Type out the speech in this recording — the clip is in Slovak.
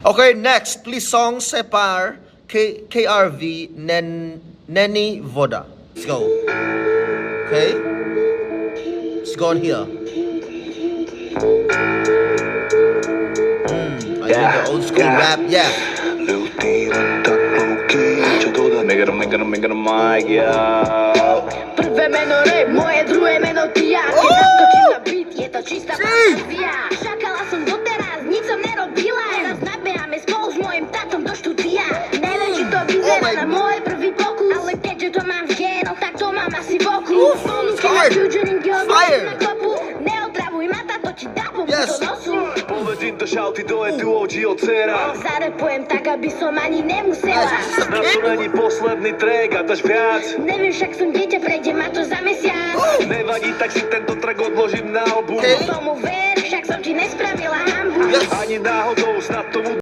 Okay, next, please song Separ KRV Neni Voda. Let's go. Okay, let's go on here. I need the old school rap, yeah. Make it a mic, yeah. Prvé meno Ray, moje druhé meno Tia. Keď naskočím na beat, je to čistá fantázia. Šakala som doteraz, nič som nerobila. Teraz nabeháme spolu s mojim tatom do štúdia. Neviem, či to vyzerá na môj prvý pokus, ale keďže to mám v génoch, tak to mám asi v oku. Ponúkam na featuring na kopu. Neotravuj ma, táto ti dápom do nosu. Povedz im to šauty do duo Gio Cera. Zarepujem tak, aby som ani nemusela. Snad to není posledný track a dáš viac. Neviem, však som dieťa, prejde ma to za mesiac. Nevadí, tak si tento track odložím na album. Tomu ver, však som ti nespravila hambu. Ani náhodou, snad to